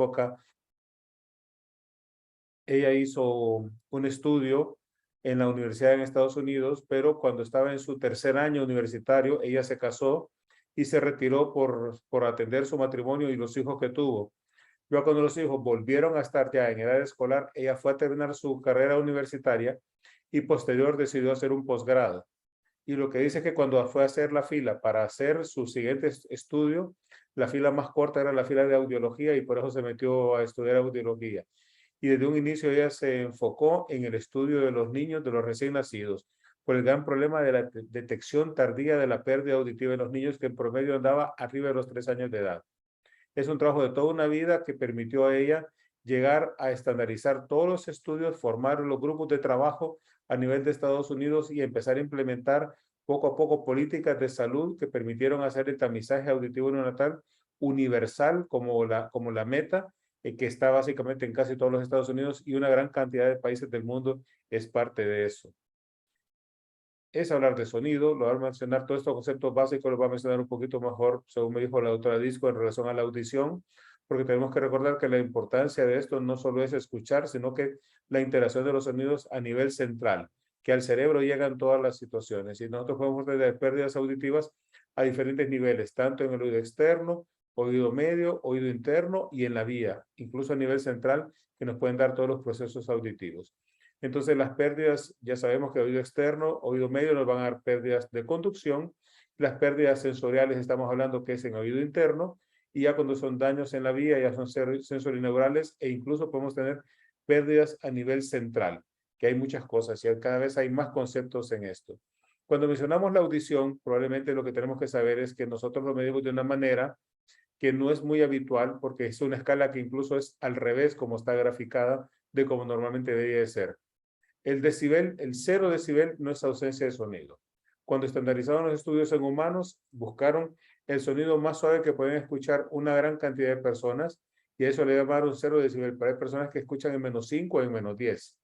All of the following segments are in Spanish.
época, ella hizo un estudio en la universidad en Estados Unidos, pero cuando estaba en su tercer año universitario, ella se casó y se retiró por atender su matrimonio y los hijos que tuvo. Ya cuando los hijos volvieron a estar ya en edad escolar, ella fue a terminar su carrera universitaria y posterior decidió hacer un posgrado. Y lo que dice es que cuando fue a hacer la fila para hacer su siguiente estudio, la fila más corta era la fila de audiología y por eso se metió a estudiar audiología. Y desde un inicio ella se enfocó en el estudio de los niños, de los recién nacidos, por el gran problema de la detección tardía de la pérdida auditiva en los niños que en promedio andaba arriba de los 3 años de edad. Es un trabajo de toda una vida que permitió a ella llegar a estandarizar todos los estudios, formar los grupos de trabajo a nivel de Estados Unidos y empezar a implementar poco a poco políticas de salud que permitieron hacer el tamizaje auditivo neonatal universal como la meta, que está básicamente en casi todos los Estados Unidos y una gran cantidad de países del mundo es parte de eso. Es hablar de sonido, lo va a mencionar todos estos conceptos básicos, los va a mencionar un poquito mejor, según me dijo la doctora Disco, en relación a la audición, porque tenemos que recordar que la importancia de esto no solo es escuchar, sino que la interacción de los sonidos a nivel central, que al cerebro llegan todas las situaciones. Y nosotros podemos tener pérdidas auditivas a diferentes niveles, tanto en el oído externo, oído medio, oído interno y en la vía, incluso a nivel central, que nos pueden dar todos los procesos auditivos. Entonces las pérdidas, ya sabemos que oído externo, oído medio nos van a dar pérdidas de conducción. Las pérdidas sensoriales estamos hablando que es en oído interno y ya cuando son daños en la vía ya son sensorineurales e incluso podemos tener pérdidas a nivel central, que hay muchas cosas y cada vez hay más conceptos en esto. Cuando mencionamos la audición, probablemente lo que tenemos que saber es que nosotros lo medimos de una manera que no es muy habitual porque es una escala que incluso es al revés como está graficada de como normalmente debería de ser. El decibel, el 0 decibel no es ausencia de sonido. Cuando estandarizaron los estudios en humanos, buscaron el sonido más suave que pueden escuchar una gran cantidad de personas y a eso le llamaron 0 decibel, pero hay personas que escuchan en -5 o en -10.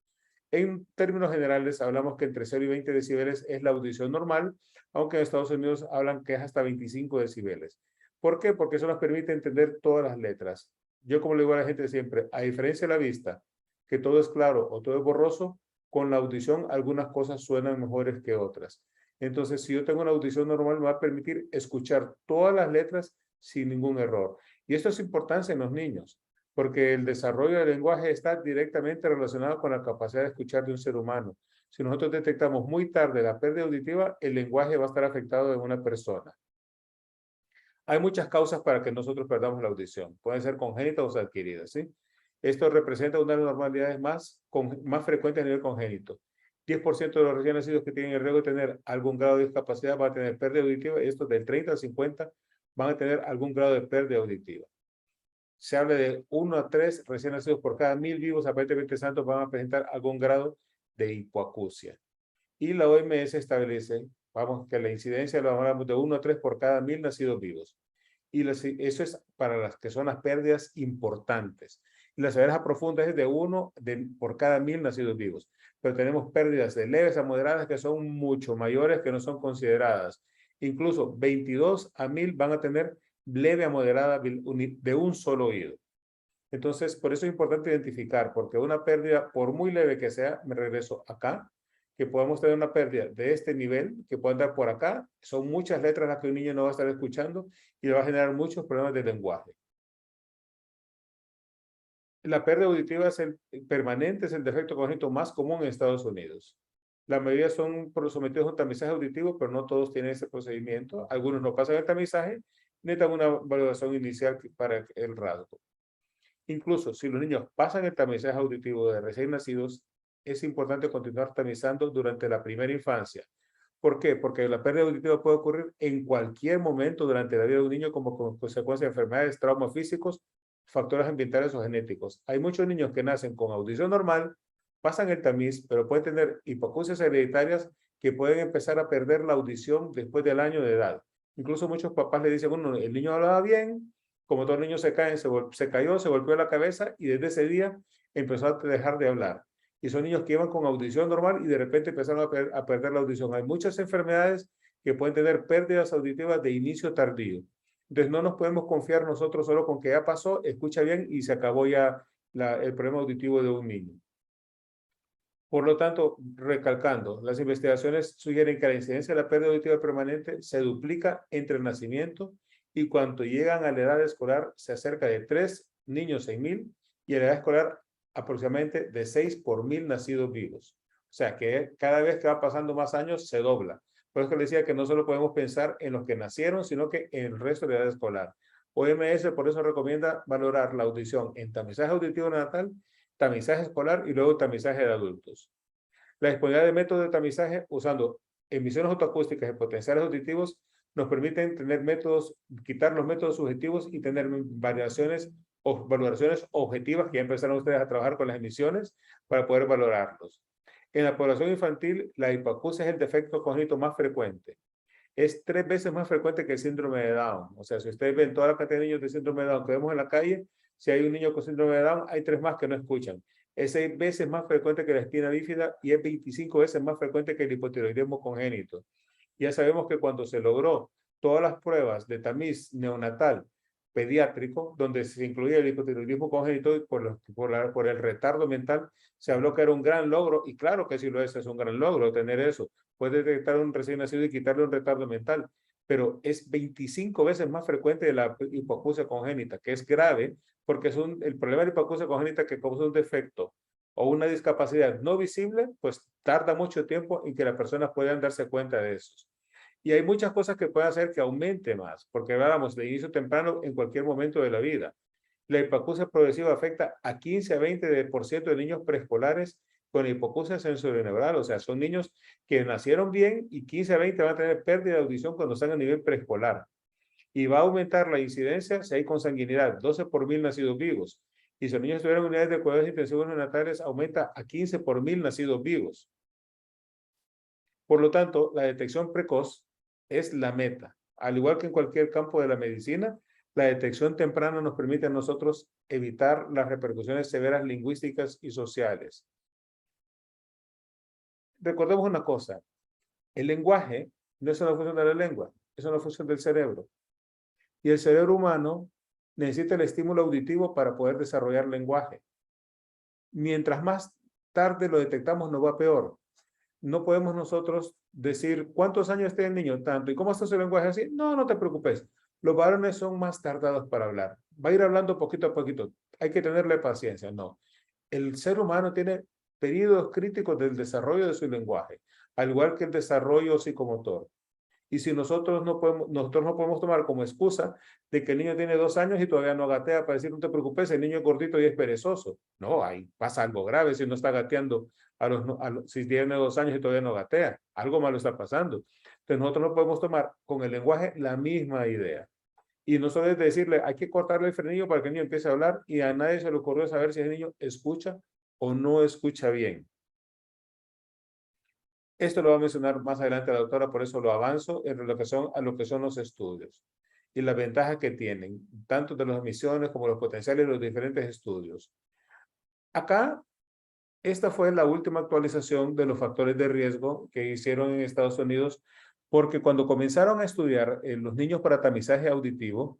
En términos generales, hablamos que entre 0 y 20 decibeles es la audición normal, aunque en Estados Unidos hablan que es hasta 25 decibeles. ¿Por qué? Porque eso nos permite entender todas las letras. Yo, como le digo a la gente siempre, a diferencia de la vista, que todo es claro o todo es borroso, con la audición algunas cosas suenan mejores que otras. Entonces, si yo tengo una audición normal, me va a permitir escuchar todas las letras sin ningún error. Y esto es importante en los niños, porque el desarrollo del lenguaje está directamente relacionado con la capacidad de escuchar de un ser humano. Si nosotros detectamos muy tarde la pérdida auditiva, el lenguaje va a estar afectado en una persona. Hay muchas causas para que nosotros perdamos la audición. Pueden ser congénitas o adquiridas, ¿sí? Esto representa una de las normalidades más frecuentes a nivel congénito. 10% de los recién nacidos que tienen el riesgo de tener algún grado de discapacidad van a tener pérdida auditiva y estos del 30 al 50 van a tener algún grado de pérdida auditiva. Se habla de 1 a 3 recién nacidos por cada 1000 vivos aparentemente santos van a presentar algún grado de hipoacusia. Y la OMS establece, vamos, que la incidencia lo hablamos de 1 a 3 por cada 1000 nacidos vivos. Y eso es para las que son las pérdidas importantes. Y las severas profundas es de 1 por cada 1000 nacidos vivos. Pero tenemos pérdidas de leves a moderadas que son mucho mayores que no son consideradas. Incluso 22 a 1000 van a tener leve a moderada de un solo oído. Entonces, por eso es importante identificar, porque una pérdida, por muy leve que sea, me regreso acá, que podemos tener una pérdida de este nivel, que puede andar por acá, son muchas letras las que un niño no va a estar escuchando y le va a generar muchos problemas de lenguaje. La pérdida auditiva permanente es el defecto congénito más común en Estados Unidos. La mayoría son sometidos a un tamizaje auditivo, pero no todos tienen ese procedimiento. Algunos no pasan el tamizaje, necesitan una valoración inicial para el rasgo. Incluso si los niños pasan el tamizaje auditivo de recién nacidos, es importante continuar tamizando durante la primera infancia. ¿Por qué? Porque la pérdida auditiva puede ocurrir en cualquier momento durante la vida de un niño como consecuencia de enfermedades, traumas físicos, factores ambientales o genéticos. Hay muchos niños que nacen con audición normal, pasan el tamiz, pero pueden tener hipoacusias hereditarias que pueden empezar a perder la audición después del año de edad. Incluso muchos papás le dicen, bueno, el niño hablaba bien, como todos los niños se caen, se cayó, se golpeó la cabeza y desde ese día empezó a dejar de hablar. Y son niños que iban con audición normal y de repente empezaron a perder la audición. Hay muchas enfermedades que pueden tener pérdidas auditivas de inicio tardío. Entonces no nos podemos confiar nosotros solo con que ya pasó, escucha bien y se acabó ya el problema auditivo de un niño. Por lo tanto, recalcando, las investigaciones sugieren que la incidencia de la pérdida auditiva permanente se duplica entre el nacimiento y cuando llegan a la edad escolar se acerca de 3 niños en 1000 y a la edad escolar aproximadamente de 6 por 1000 nacidos vivos. O sea que cada vez que va pasando más años se dobla. Por eso que le decía que no solo podemos pensar en los que nacieron, sino que en el resto de la edad escolar. OMS por eso recomienda valorar la audición en tamizaje auditivo neonatal, tamizaje escolar y luego tamizaje de adultos. La disponibilidad de métodos de tamizaje usando emisiones autoacústicas y potenciales auditivos nos permiten tener métodos, quitar los métodos subjetivos y tener variaciones o valoraciones objetivas, que ya empezaron ustedes a trabajar con las emisiones para poder valorarlos. En la población infantil, la hipoacusia es el defecto congénito más frecuente. Es 3 veces más frecuente que el síndrome de Down. O sea, si ustedes ven toda la cantidad de niños de síndrome de Down que vemos en la calle, si hay un niño con síndrome de Down, hay 3 más que no escuchan. Es 6 veces más frecuente que la espina bífida y es 25 veces más frecuente que el hipotiroidismo congénito. Ya sabemos que cuando se logró todas las pruebas de tamiz neonatal pediátrico, donde se incluía el hipotiroidismo congénito y por el retardo mental, se habló que era un gran logro, y claro que sí lo es un gran logro tener eso. Puede detectar un recién nacido y quitarle un retardo mental, pero es 25 veces más frecuente de la hipoacusia congénita, que es grave, porque el problema de la hipoacusia congénita que causa un defecto o una discapacidad no visible, pues tarda mucho tiempo en que las personas puedan darse cuenta de eso. Y hay muchas cosas que pueden hacer que aumente más, porque hablamos de inicio temprano en cualquier momento de la vida. La hipoacusia progresiva afecta a 15 a 20% de niños preescolares con hipoacusia sensorineural, o sea, son niños que nacieron bien y 15 a 20 van a tener pérdida de audición cuando están a nivel preescolar. Y va a aumentar la incidencia si hay consanguinidad, 12 por 1000 nacidos vivos. Y si los niños estuvieran en unidades de cuidados intensivos neonatales, aumenta a 15 por 1000 nacidos vivos. Por lo tanto, la detección precoz es la meta. Al igual que en cualquier campo de la medicina, la detección temprana nos permite a nosotros evitar las repercusiones severas lingüísticas y sociales. Recordemos una cosa, el lenguaje no es una función de la lengua, es una función del cerebro. Y el cerebro humano necesita el estímulo auditivo para poder desarrollar lenguaje. Mientras más tarde lo detectamos, nos va peor. No podemos nosotros decir cuántos años tiene el niño, tanto, y cómo está su lenguaje así. No, no te preocupes. Los varones son más tardados para hablar. Va a ir hablando poquito a poquito. Hay que tenerle paciencia. No. El ser humano tiene periodos críticos del desarrollo de su lenguaje, al igual que el desarrollo psicomotor. Y si nosotros no podemos tomar como excusa de que el niño tiene 2 años y todavía no gatea para decir, no te preocupes, el niño es gordito y es perezoso. No, ahí pasa algo grave si no está gateando si tiene 2 años y todavía no gatea. Algo malo está pasando. Entonces nosotros no podemos tomar con el lenguaje la misma idea. Y no solo es decirle, hay que cortarle el frenillo para que el niño empiece a hablar y a nadie se le ocurrió saber si el niño escucha o no escucha bien. Esto lo va a mencionar más adelante la doctora, por eso lo avanzo en relación a lo que son los estudios y las ventajas que tienen, tanto de las emisiones como los potenciales de los diferentes estudios. Acá, esta fue la última actualización de los factores de riesgo que hicieron en Estados Unidos, porque cuando comenzaron a estudiar los niños para tamizaje auditivo,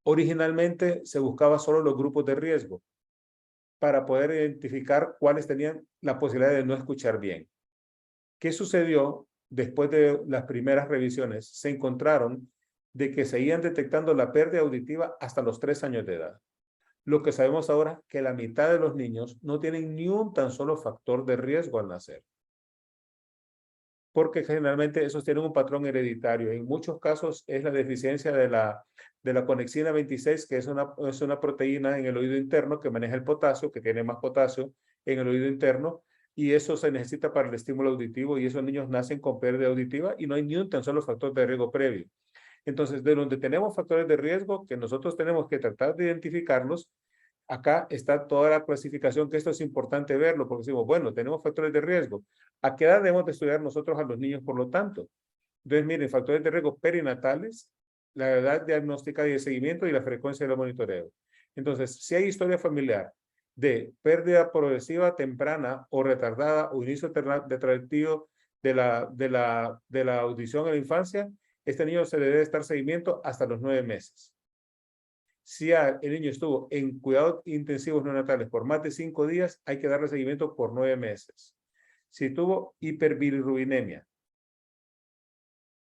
originalmente se buscaba solo los grupos de riesgo para poder identificar cuáles tenían la posibilidad de no escuchar bien. ¿Qué sucedió después de las primeras revisiones? Se encontraron de que seguían detectando la pérdida auditiva hasta los 3 años de edad. Lo que sabemos ahora es que la mitad de los niños no tienen ni un tan solo factor de riesgo al nacer. Porque generalmente esos tienen un patrón hereditario. En muchos casos es la deficiencia de la conexina 26, que es una proteína en el oído interno que maneja el potasio, que tiene más potasio en el oído interno, y eso se necesita para el estímulo auditivo, y esos niños nacen con pérdida auditiva y no hay ni un tan solo factor de riesgo previo. Entonces, de donde tenemos factores de riesgo que nosotros tenemos que tratar de identificarlos, acá está toda la clasificación, que esto es importante verlo, porque decimos, bueno, tenemos factores de riesgo. ¿A qué edad debemos de estudiar nosotros a los niños, por lo tanto? Entonces, miren, factores de riesgo perinatales, la edad diagnóstica y de seguimiento y la frecuencia de monitoreo. Entonces, si hay historia familiar de pérdida progresiva temprana o retardada o inicio retardativo de la audición en la infancia, este niño se le debe estar seguimiento hasta los 9 meses. Si el niño estuvo en cuidados intensivos neonatales por más de 5 días, hay que darle seguimiento por 9 meses. Si tuvo hiperbilirubinemia,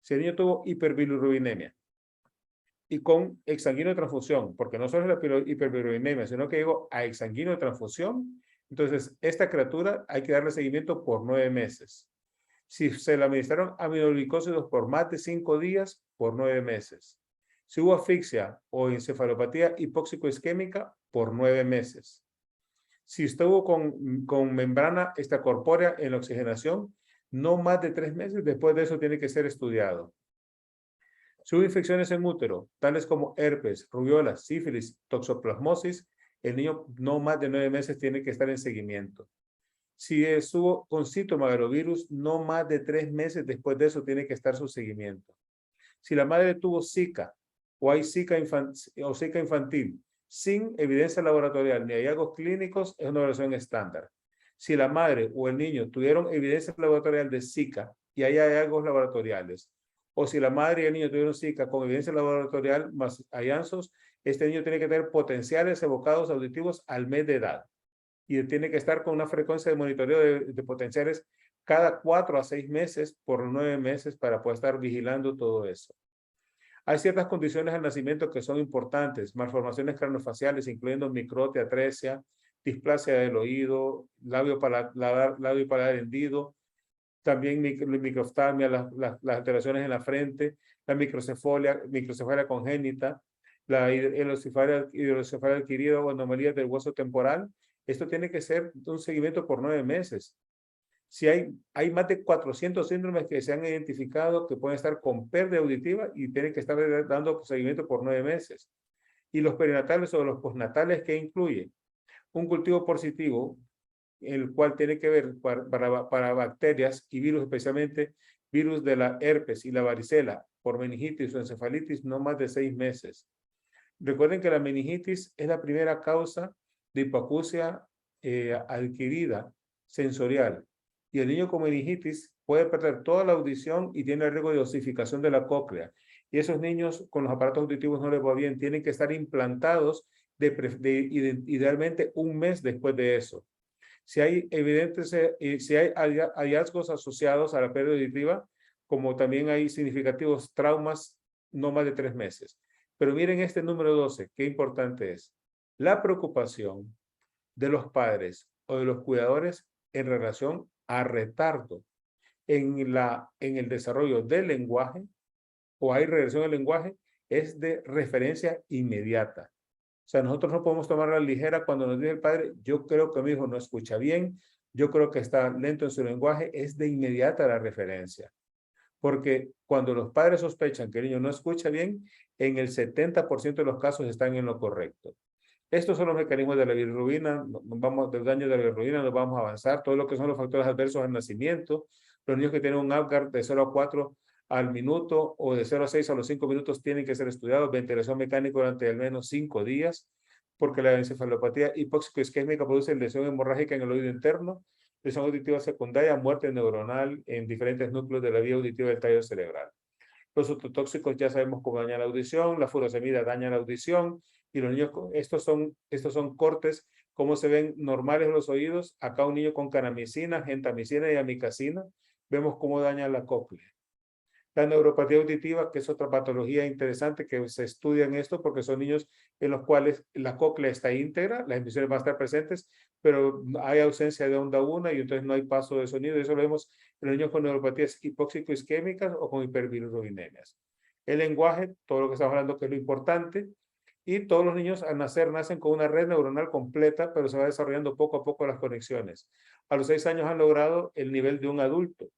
si el niño tuvo hiperbilirubinemia y con exsanguíneo de transfusión, porque no solo es la hiperbilirubinemia, sino que llegó a exsanguíneo de transfusión, entonces esta criatura hay que darle seguimiento por 9 meses. Si se le administraron aminoglicósidos por más de 5 días, por 9 meses. Si hubo asfixia o encefalopatía hipóxico-isquémica, por 9 meses. Si estuvo con membrana extracorpórea en la oxigenación, no más de 3 meses, después de eso tiene que ser estudiado. Si hubo infecciones en útero, tales como herpes, rubiola, sífilis, toxoplasmosis, el niño no más de 9 meses tiene que estar en seguimiento. Si estuvo con citomegalovirus, no más de 3 meses después de eso tiene que estar su seguimiento. Si la madre tuvo Zika o hay Zika infantil sin evidencia laboratorial ni hallazgos clínicos, es una evaluación estándar. Si la madre o el niño tuvieron evidencia laboratorial de Zika y hay hallazgos laboratoriales, o si la madre y el niño tuvieron Zika con evidencia laboratorial más hallazgos, este niño tiene que tener potenciales evocados auditivos al mes de edad. Y tiene que estar con una frecuencia de monitoreo de potenciales cada 4 a 6 meses por 9 meses para poder estar vigilando todo eso. Hay ciertas condiciones al nacimiento que son importantes, malformaciones craneofaciales, incluyendo microtia, atresia, displasia del oído, labio paladar hendido, también microftalmia, las alteraciones en la frente, la microcefalia congénita, la hidrocefalia adquirida o anomalías del hueso temporal. Esto tiene que ser un seguimiento por 9 meses. Si hay más de 400 síndromes que se han identificado que pueden estar con pérdida auditiva y tienen que estar dando seguimiento por 9 meses. Y los perinatales o los postnatales, ¿qué incluye? Un cultivo positivo, el cual tiene que ver para bacterias y virus, especialmente virus de la herpes y la varicela, por meningitis o encefalitis, no más de 6 meses. Recuerden que la meningitis es la primera causa de hipoacusia adquirida sensorial. Y el niño con meningitis puede perder toda la audición y tiene riesgo de osificación de la cóclea. Y esos niños con los aparatos auditivos no les va bien, tienen que estar implantados idealmente un mes después de eso. Si hay si hay hallazgos asociados a la pérdida auditiva, como también hay significativos traumas, no más de 3 meses. Pero miren este número 12, qué importante es. La preocupación de los padres o de los cuidadores en relación a retardo en el desarrollo del lenguaje o hay regresión al lenguaje es de referencia inmediata. O sea, nosotros no podemos tomar a la ligera cuando nos dice el padre, yo creo que mi hijo no escucha bien, yo creo que está lento en su lenguaje, es de inmediata la referencia. Porque cuando los padres sospechan que el niño no escucha bien, en el 70% de los casos están en lo correcto. Estos son los mecanismos de la bilirrubina, del daño de la bilirrubina, nos vamos a avanzar, todo lo que son los factores adversos al nacimiento, los niños que tienen un Apgar de 0 a 4 al minuto o de 0 a 6 a los 5 minutos tienen que ser estudiados, ventilación mecánica durante al menos 5 días, porque la encefalopatía hipóxico-isquémica produce lesión hemorrágica en el oído interno, lesión auditiva secundaria, muerte neuronal en diferentes núcleos de la vía auditiva del tallo cerebral. Los ototóxicos ya sabemos cómo dañan la audición, la furosemida daña la audición, y los niños, estos son cortes, cómo se ven normales los oídos. Acá un niño con canamicina, gentamicina y amicacina, vemos cómo daña la cóclea. La neuropatía auditiva, que es otra patología interesante que se estudia en esto, porque son niños en los cuales la cóclea está íntegra, las emisiones van a estar presentes, pero hay ausencia de onda una y entonces no hay paso de sonido. Eso lo vemos en los niños con neuropatías hipóxico-isquémicas o con hiperbilirubinemia. El lenguaje, todo lo que estamos hablando que es lo importante, y todos los niños al nacer nacen con una red neuronal completa, pero se va desarrollando poco a poco las conexiones. A los 6 años han logrado el nivel de un adulto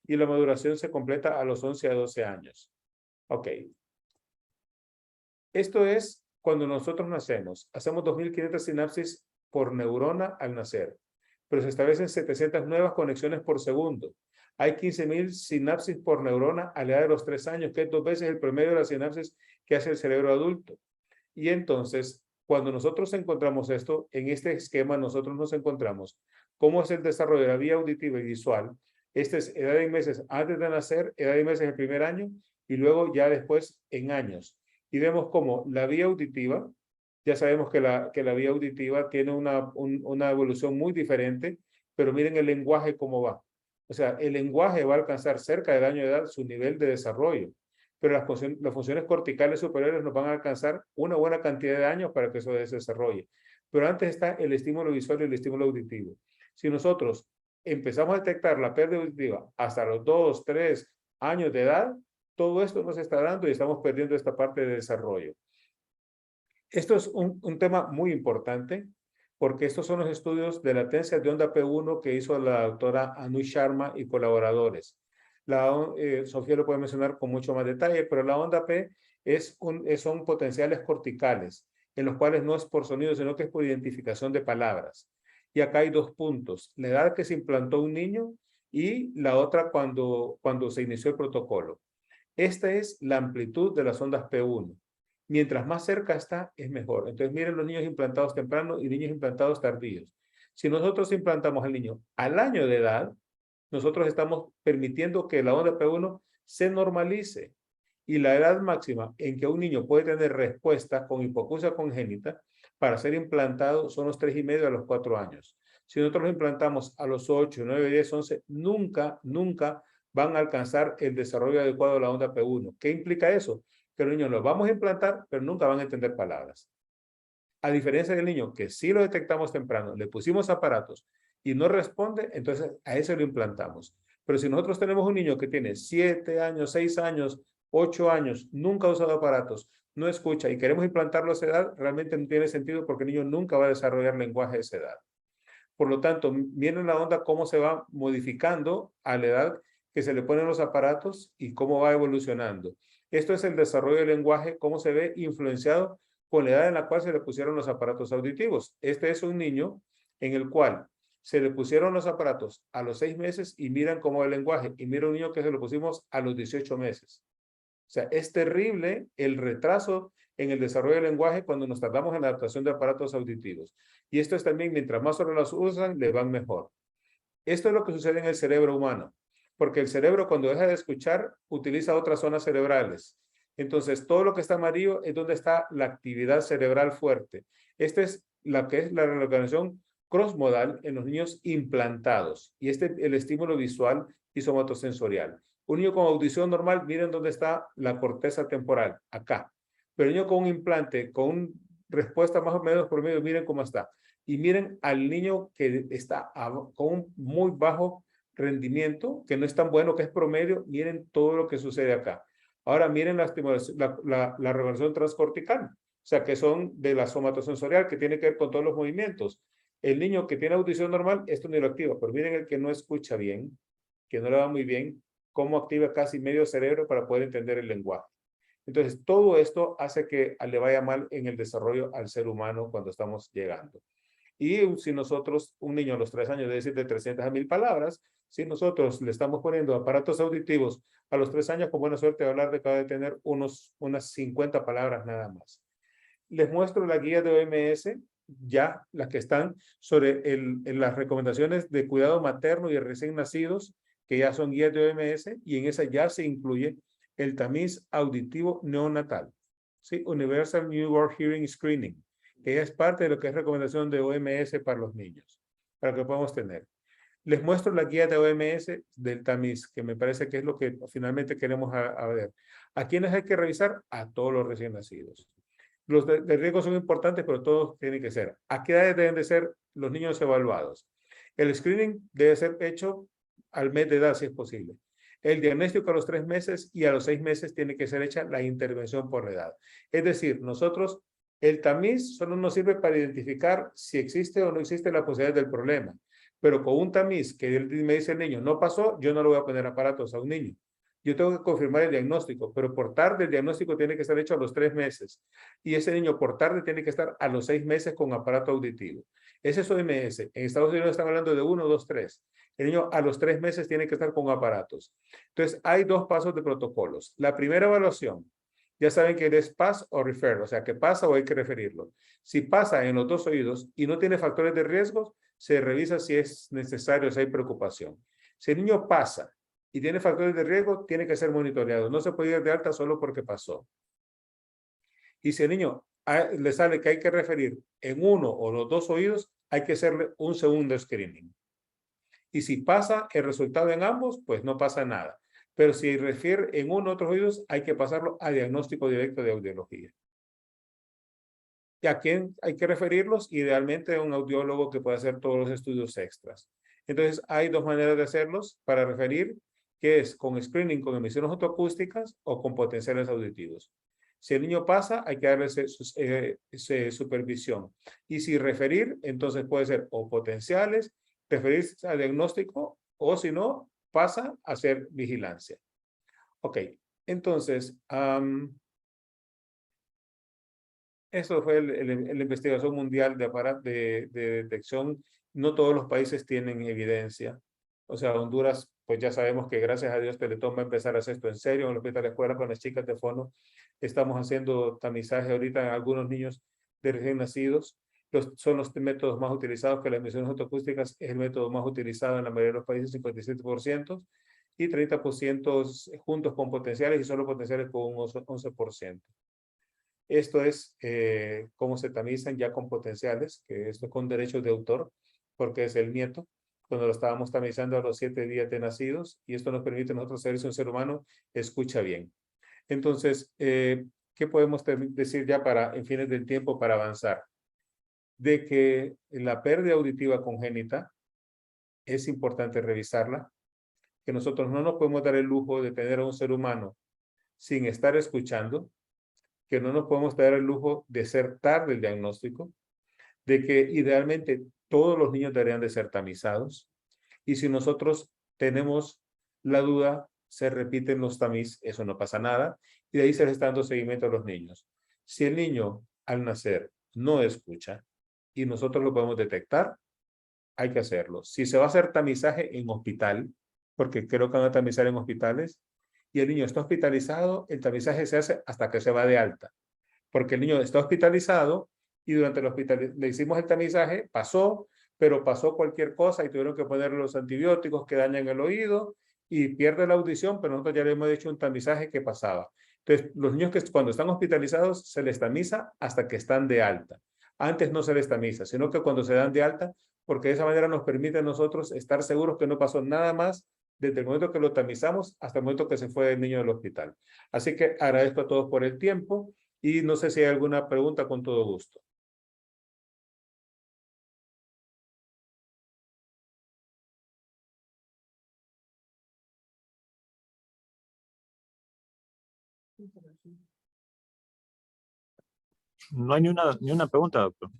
y la maduración se completa a los 11 a 12 años. Ok. Esto es cuando nosotros nacemos. Hacemos 2.500 sinapsis por neurona al nacer, pero se establecen 700 nuevas conexiones por segundo. Hay 15.000 sinapsis por neurona a la edad de los 3 años, que es 2 veces el promedio de las sinapsis que hace el cerebro adulto. Y entonces, cuando nosotros encontramos esto, en este esquema nosotros nos encontramos cómo es el desarrollo de la vía auditiva y visual. Esta es edad de meses antes de nacer, edad de meses el primer año y luego ya después en años. Y vemos cómo la vía auditiva, ya sabemos que la vía auditiva tiene una evolución muy diferente, pero miren el lenguaje cómo va. O sea, el lenguaje va a alcanzar cerca del año de edad su nivel de desarrollo, pero las funciones corticales superiores nos van a alcanzar una buena cantidad de años para que eso se desarrolle. Pero antes está el estímulo visual y el estímulo auditivo. Si nosotros empezamos a detectar la pérdida auditiva hasta los 2, 3 años de edad, todo esto nos está dando y estamos perdiendo esta parte de desarrollo. Esto es un tema muy importante porque estos son los estudios de latencia de onda P1 que hizo la doctora Anu Sharma y colaboradores. Sofía lo puede mencionar con mucho más detalle, pero la onda P son potenciales corticales, en los cuales no es por sonido, sino que es por identificación de palabras. Y acá hay dos puntos, la edad que se implantó un niño y la otra cuando se inició el protocolo. Esta es la amplitud de las ondas P1. Mientras más cerca está, es mejor. Entonces, miren los niños implantados temprano y niños implantados tardíos. Si nosotros implantamos al niño al año de edad, nosotros estamos permitiendo que la onda P1 se normalice. Y la edad máxima en que un niño puede tener respuesta con hipoacusia congénita para ser implantado son los 3,5 a los 4 años. Si nosotros lo implantamos a los 8, 9, 10, 11, nunca van a alcanzar el desarrollo adecuado de la onda P1. ¿Qué implica eso? Que los niños los vamos a implantar, pero nunca van a entender palabras. A diferencia del niño que sí lo detectamos temprano, le pusimos aparatos y no responde, entonces a ese lo implantamos. Pero si nosotros tenemos un niño que tiene 7 años, 6 años, 8 años, nunca ha usado aparatos, no escucha y queremos implantarlo a esa edad, realmente no tiene sentido porque el niño nunca va a desarrollar lenguaje a esa edad. Por lo tanto, miren la onda cómo se va modificando a la edad que se le ponen los aparatos y cómo va evolucionando. Esto es el desarrollo del lenguaje, cómo se ve influenciado con la edad en la cual se le pusieron los aparatos auditivos. Este es un niño en el cual se le pusieron los aparatos a los 6 meses y miran cómo el lenguaje. Y mira un niño que se lo pusimos a los 18 meses. O sea, es terrible el retraso en el desarrollo del lenguaje cuando nos tardamos en la adaptación de aparatos auditivos. Y esto es también, mientras más horas los usan, les van mejor. Esto es lo que sucede en el cerebro humano, porque el cerebro cuando deja de escuchar utiliza otras zonas cerebrales. Entonces, todo lo que está amarillo es donde está la actividad cerebral fuerte. Esta es la que es la reorganización crossmodal en los niños implantados. Y el estímulo visual y somatosensorial. Un niño con audición normal, miren dónde está la corteza temporal, acá. Pero el niño con un implante, con respuesta más o menos promedio, miren cómo está. Y miren al niño que está con un muy bajo rendimiento, que no es tan bueno, que es promedio, miren todo lo que sucede acá. Ahora miren la regulación transcortical, o sea, que son de la somatosensorial, que tiene que ver con todos los movimientos. El niño que tiene audición normal, esto no lo activa, pero miren el que no escucha bien, que no le va muy bien, cómo activa casi medio cerebro para poder entender el lenguaje. Entonces, todo esto hace que le vaya mal en el desarrollo al ser humano cuando estamos llegando. Y si nosotros, un niño a los 3 años debe decir de 300 a 1000 palabras, si nosotros le estamos poniendo aparatos auditivos a los 3 años, con buena suerte va a hablar de que va a tener unas 50 palabras nada más. Les muestro la guía de OMS, ya las que están sobre las recomendaciones de cuidado materno y recién nacidos, que ya son guías de OMS, y en esa ya se incluye el tamiz auditivo neonatal, ¿sí? Universal New World Hearing Screening, que ya es parte de lo que es recomendación de OMS para los niños, para que podamos tener. Les muestro la guía de OMS del tamiz, que me parece que es lo que finalmente queremos ver. ¿A quiénes hay que revisar? A todos los recién nacidos. Los de riesgo son importantes, pero todos tienen que ser. ¿A qué edades deben de ser los niños evaluados? El screening debe ser hecho al mes de edad, si es posible. El diagnóstico a los 3 meses y a los 6 meses tiene que ser hecha la intervención por la edad. Es decir, nosotros, el tamiz solo nos sirve para identificar si existe o no existe la posibilidad del problema. Pero con un tamiz que me dice el niño, no pasó, yo no le voy a poner aparatos a un niño. Yo tengo que confirmar el diagnóstico, pero por tarde el diagnóstico tiene que estar hecho a los 3 meses. Y ese niño por tarde tiene que estar a los 6 meses con aparato auditivo. Ese es OMS. En Estados Unidos están hablando de 1, 2, 3. El niño a los 3 meses tiene que estar con aparatos. Entonces, hay 2 pasos de protocolos. La primera evaluación, ya saben que es pass o refer, o sea, que pasa o hay que referirlo. Si pasa en los 2 oídos y no tiene factores de riesgo, se revisa si es necesario, si hay preocupación. Si el niño pasa y tiene factores de riesgo, tiene que ser monitoreado. No se puede ir de alta solo porque pasó. Y si el niño le sale que hay que referir en uno o los dos oídos, hay que hacerle un segundo screening. Y si pasa el resultado en ambos, pues no pasa nada. Pero si refiere en uno u otros oídos, hay que pasarlo a diagnóstico directo de audiología. ¿Y a quién hay que referirlos? Idealmente a un audiólogo que pueda hacer todos los estudios extras. Entonces, hay dos maneras de hacerlos para referir, que es con screening con emisiones autoacústicas o con potenciales auditivos. Si el niño pasa, hay que darle supervisión. Y si referir, entonces puede ser o potenciales, referirse a diagnóstico, o si no, pasa a hacer vigilancia. Ok, entonces, eso fue la investigación mundial de detección. No todos los países tienen evidencia. O sea, Honduras, pues ya sabemos que gracias a Dios Teletón va a empezar a hacer esto en serio. En el hospital de escuela con las chicas de fono estamos haciendo tamizaje ahorita en algunos niños de recién nacidos. Son los métodos más utilizados, que las emisiones autoacústicas es el método más utilizado en la mayoría de los países, 57%, y 30% juntos con potenciales y solo potenciales con un 11%. Esto es cómo se tamizan ya con potenciales, que esto es con derechos de autor, porque es el nieto, cuando lo estábamos tamizando a los 7 días de nacidos, y esto nos permite a nosotros saber si un ser humano escucha bien. Entonces, ¿qué podemos decir ya en fines del tiempo para avanzar? De que la pérdida auditiva congénita es importante revisarla, que nosotros no nos podemos dar el lujo de tener a un ser humano sin estar escuchando, que no nos podemos dar el lujo de ser tarde el diagnóstico, de que idealmente todos los niños deberían de ser tamizados, y si nosotros tenemos la duda, se repiten los tamiz, eso no pasa nada, y de ahí se le está dando seguimiento a los niños. Si el niño al nacer no escucha y nosotros lo podemos detectar, hay que hacerlo. Si se va a hacer tamizaje en hospital, porque creo que van a tamizar en hospitales, y el niño está hospitalizado, el tamizaje se hace hasta que se va de alta, porque el niño está hospitalizado y durante el hospital le hicimos el tamizaje, pasó, pero pasó cualquier cosa y tuvieron que ponerle los antibióticos que dañan el oído y pierde la audición, pero nosotros ya le hemos hecho un tamizaje que pasaba. Entonces, los niños que cuando están hospitalizados se les tamiza hasta que están de alta. Antes no se les tamiza, sino que cuando se dan de alta, porque de esa manera nos permite a nosotros estar seguros que no pasó nada más desde el momento que lo tamizamos hasta el momento que se fue el niño del hospital. Así que agradezco a todos por el tiempo y no sé si hay alguna pregunta, con todo gusto. No hay ni una pregunta, doctor.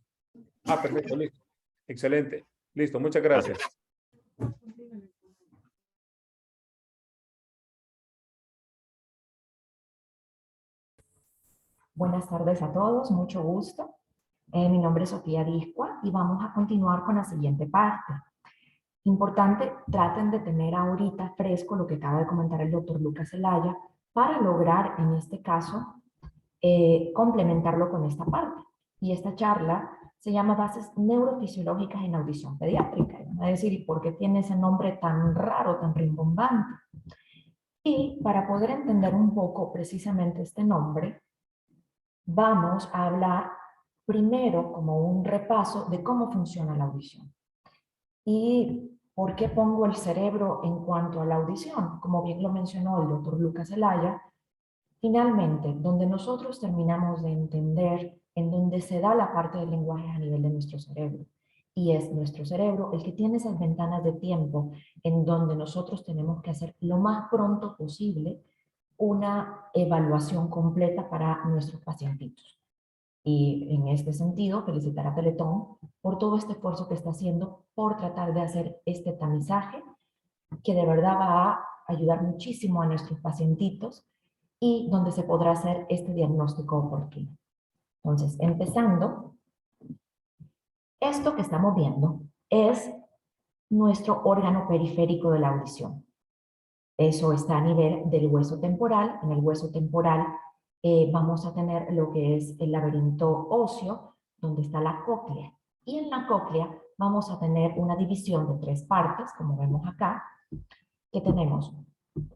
Perfecto, listo. Excelente. Listo, muchas gracias. Buenas tardes a todos, mucho gusto. Mi nombre es Sofía Discua y vamos a continuar con la siguiente parte. Importante, traten de tener ahorita fresco lo que acaba de comentar el doctor Lucas Zelaya para lograr, en este caso, complementarlo con esta parte. Y esta charla se llama Bases Neurofisiológicas en Audición Pediátrica. Es decir, ¿por qué tiene ese nombre tan raro, tan rimbombante? Y para poder entender un poco precisamente este nombre, vamos a hablar primero como un repaso de cómo funciona la audición. ¿Y por qué pongo el cerebro en cuanto a la audición? Como bien lo mencionó el doctor Lucas Zelaya, finalmente, donde nosotros terminamos de entender en dónde se da la parte del lenguaje a nivel de nuestro cerebro. Y es nuestro cerebro el que tiene esas ventanas de tiempo en donde nosotros tenemos que hacer lo más pronto posible una evaluación completa para nuestros pacientitos. Y en este sentido, felicitar a Teletón por todo este esfuerzo que está haciendo por tratar de hacer este tamizaje, que de verdad va a ayudar muchísimo a nuestros pacientitos y donde se podrá hacer este diagnóstico oportuno. Entonces, empezando, esto que estamos viendo es nuestro órgano periférico de la audición. Eso está a nivel del hueso temporal. En el hueso temporal vamos a tener lo que es el laberinto óseo, donde está la cóclea. Y en la cóclea vamos a tener una división de 3 partes, como vemos acá, que tenemos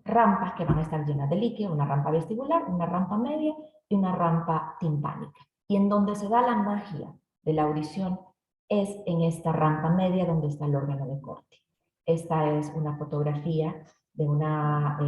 rampas que van a estar llenas de líquido, una rampa vestibular, una rampa media y una rampa timpánica. Y en donde se da la magia de la audición es en esta rampa media donde está el órgano de Corti. Esta es una fotografía de una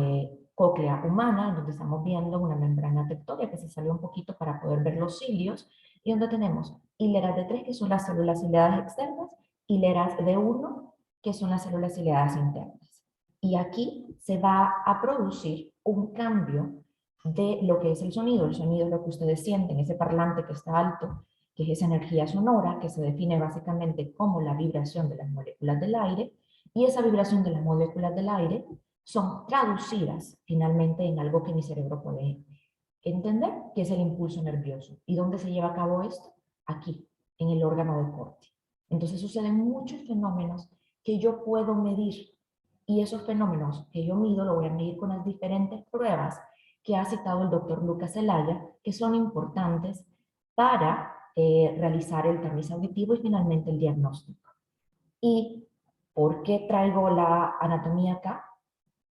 cóclea humana, donde estamos viendo una membrana tectórica que se salió un poquito para poder ver los cilios, y donde tenemos hileras de 3, que son las células ciliadas externas, hileras de 1, que son las células ciliadas internas. Y aquí se va a producir un cambio de lo que es el sonido. El sonido es lo que ustedes sienten, ese parlante que está alto, que es esa energía sonora, que se define básicamente como la vibración de las moléculas del aire, y esa vibración de las moléculas del aire son traducidas finalmente en algo que mi cerebro puede entender, que es el impulso nervioso. ¿Y dónde se lleva a cabo esto? Aquí, en el órgano de Corti. Entonces suceden muchos fenómenos que yo puedo medir, y esos fenómenos que yo mido lo voy a medir con las diferentes pruebas que ha citado el doctor Lucas Zelaya, que son importantes para realizar el tamiz auditivo y finalmente el diagnóstico. ¿Y por qué traigo la anatomía acá?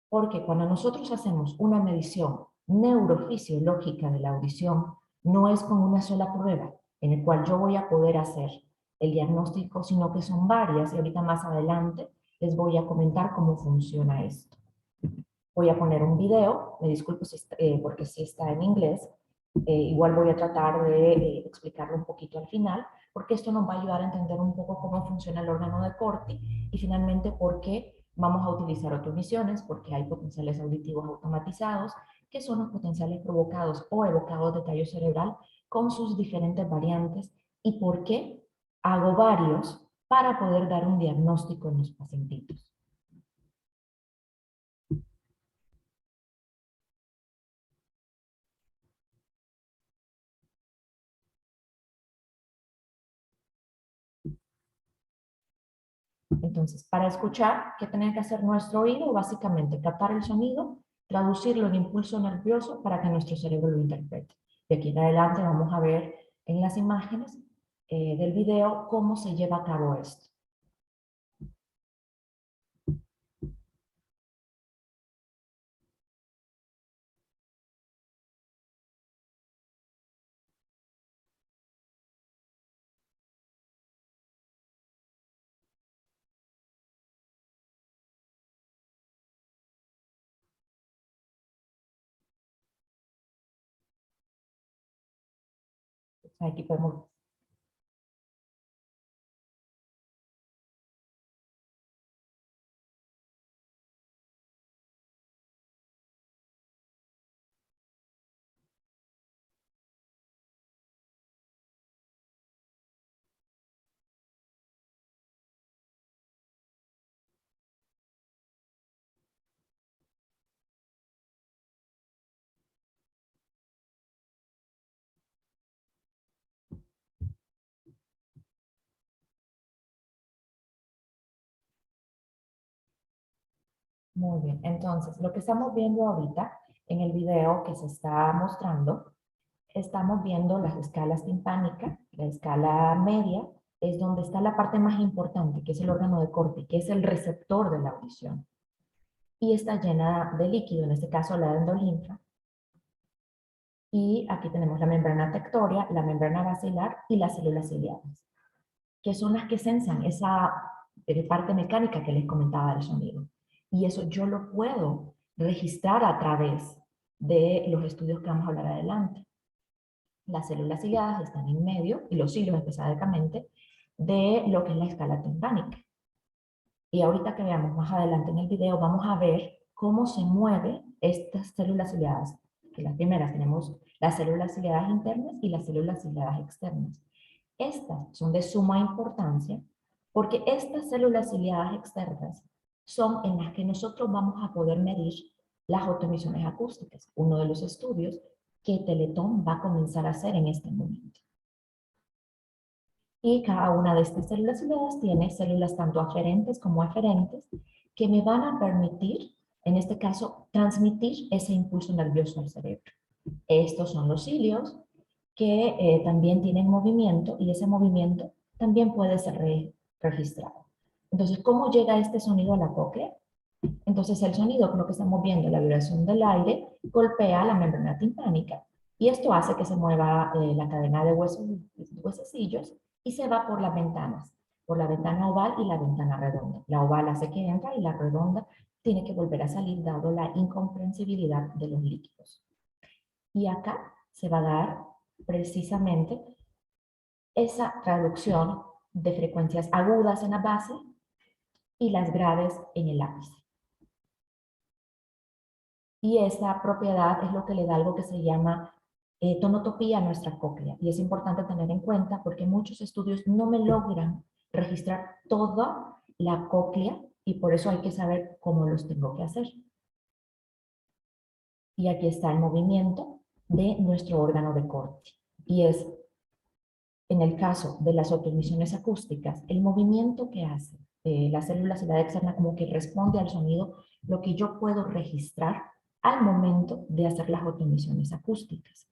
Porque cuando nosotros hacemos una medición neurofisiológica de la audición, no es con una sola prueba en el cual yo voy a poder hacer el diagnóstico, sino que son varias, y ahorita más adelante les voy a comentar cómo funciona esto. Voy a poner un video, me disculpo si porque sí está en inglés, igual voy a tratar de explicarlo un poquito al final, porque esto nos va a ayudar a entender un poco cómo funciona el órgano de Corti y finalmente por qué vamos a utilizar otomisiones, porque hay potenciales auditivos automatizados, que son los potenciales provocados o evocados de tallo cerebral con sus diferentes variantes, y por qué hago varios para poder dar un diagnóstico en los pacientitos. Entonces, para escuchar, ¿qué tenía que hacer nuestro oído? Básicamente, captar el sonido, traducirlo en impulso nervioso para que nuestro cerebro lo interprete. De aquí en adelante vamos a ver en las imágenes del video cómo se lleva a cabo esto. Aquí podemos... Muy bien, entonces lo que estamos viendo ahorita en el video que se está mostrando, estamos viendo las escalas timpánicas. La escala media es donde está la parte más importante, que es el órgano de Corti, que es el receptor de la audición. Y está llena de líquido, en este caso la endolinfa. Y aquí tenemos la membrana tectoria, la membrana basilar y las células ciliadas, que son las que sensan esa parte mecánica que les comentaba del sonido. Y eso yo lo puedo registrar a través de los estudios que vamos a hablar adelante. Las células ciliadas están en medio, y los cilios específicamente, de lo que es la escala timpánica. Y ahorita que veamos más adelante en el video, vamos a ver cómo se mueven estas células ciliadas. Que las primeras tenemos las células ciliadas internas y las células ciliadas externas. Estas son de suma importancia porque estas células ciliadas externas son en las que nosotros vamos a poder medir las autoemisiones acústicas, uno de los estudios que Teletón va a comenzar a hacer en este momento. Y cada una de estas células ciliadas tiene células tanto aferentes como eferentes que me van a permitir, en este caso, transmitir ese impulso nervioso al cerebro. Estos son los cilios que también tienen movimiento, y ese movimiento también puede ser registrado. Entonces, ¿cómo llega este sonido a la cóclea? Entonces el sonido, con lo que estamos viendo, la vibración del aire, golpea la membrana timpánica y esto hace que se mueva la cadena de huesecillos y se va por las ventanas, por la ventana oval y la ventana redonda. La oval hace que entra y la redonda tiene que volver a salir dado la incomprensibilidad de los líquidos. Y acá se va a dar precisamente esa traducción de frecuencias agudas en la base y las graves en el ápice. Y esa propiedad es lo que le da algo que se llama tonotopía a nuestra cóclea. Y es importante tener en cuenta porque muchos estudios no me logran registrar toda la cóclea y por eso hay que saber cómo los tengo que hacer. Y aquí está el movimiento de nuestro órgano de corte. Y es, en el caso de las autoemisiones acústicas, el movimiento que hace la célula externa como que responde al sonido, lo que yo puedo registrar al momento de hacer las autoemisiones acústicas.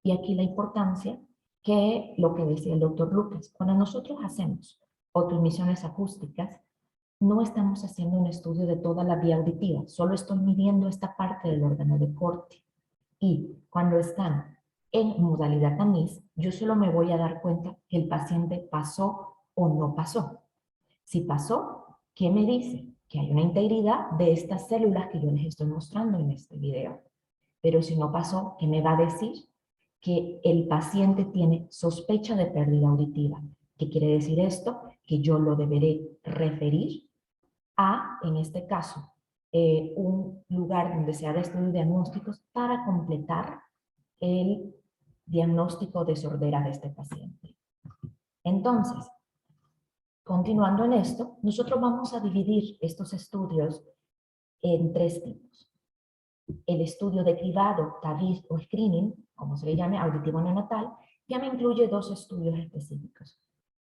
Y aquí la importancia que lo que decía el doctor Lucas, cuando nosotros hacemos autoemisiones acústicas, no estamos haciendo un estudio de toda la vía auditiva, solo estoy midiendo esta parte del órgano de corte. Y cuando están en modalidad tamiz, yo solo me voy a dar cuenta que el paciente pasó o no pasó. Si pasó, ¿qué me dice? Que hay una integridad de estas células que yo les estoy mostrando en este video. Pero si no pasó, ¿qué me va a decir? Que el paciente tiene sospecha de pérdida auditiva. ¿Qué quiere decir esto? Que yo lo deberé referir a, en este caso, un lugar donde se haga estudios diagnósticos para completar el diagnóstico de sordera de este paciente. Entonces, continuando en esto, nosotros vamos a dividir estos estudios en 3 tipos. El estudio de cribado, TAVIS o screening, como se le llame, auditivo neonatal, ya me incluye 2 estudios específicos.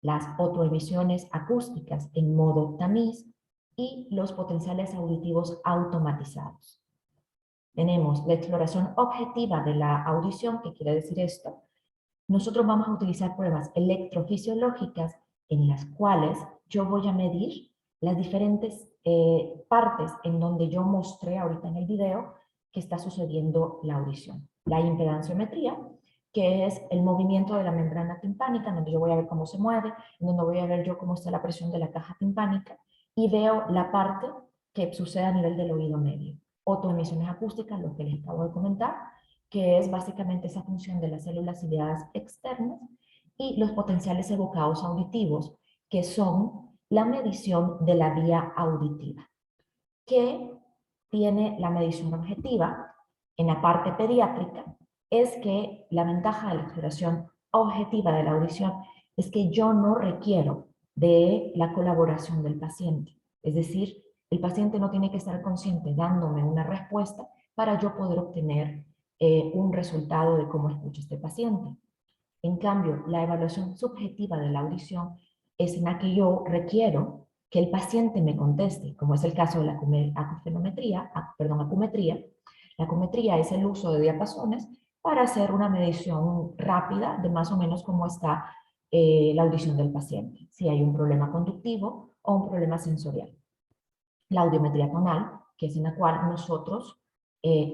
Las autoemisiones acústicas en modo tamiz y los potenciales auditivos automatizados. Tenemos la exploración objetiva de la audición. ¿Qué quiere decir esto? Nosotros vamos a utilizar pruebas electrofisiológicas en las cuales yo voy a medir las diferentes partes en donde yo mostré ahorita en el video que está sucediendo la audición. La impedanciometría, que es el movimiento de la membrana timpánica, en donde yo voy a ver cómo se mueve, en donde voy a ver yo cómo está la presión de la caja timpánica, y veo la parte que sucede a nivel del oído medio. Autoemisiones acústicas, lo que les acabo de comentar, que es básicamente esa función de las células ciliadas externas, y los potenciales evocados auditivos, que son la medición de la vía auditiva. ¿Qué tiene la medición objetiva en la parte pediátrica? Es que la ventaja de la exploración objetiva de la audición es que yo no requiero de la colaboración del paciente. Es decir, el paciente no tiene que estar consciente dándome una respuesta para yo poder obtener un resultado de cómo escucha este paciente. En cambio, la evaluación subjetiva de la audición es en la que yo requiero que el paciente me conteste, como es el caso de la acumetría. La acumetría es el uso de diapasones para hacer una medición rápida de más o menos cómo está la audición del paciente, si hay un problema conductivo o un problema sensorial. La audiometría tonal, que es en la cual nosotros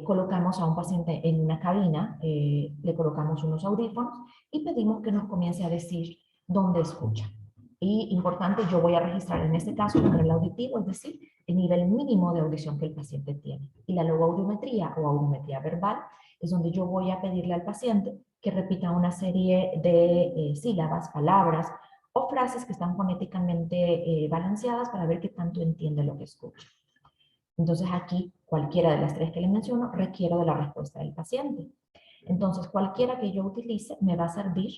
colocamos a un paciente en una cabina, le colocamos unos audífonos y pedimos que nos comience a decir dónde escucha. Y importante, yo voy a registrar en este caso el nivel auditivo, es decir, el nivel mínimo de audición que el paciente tiene. Y la logoaudiometría o audiometría verbal es donde yo voy a pedirle al paciente que repita una serie de sílabas, palabras o frases que están fonéticamente balanceadas para ver qué tanto entiende lo que escucha. Entonces aquí, cualquiera de las 3 que les menciono, requiero de la respuesta del paciente. Entonces, cualquiera que yo utilice me va a servir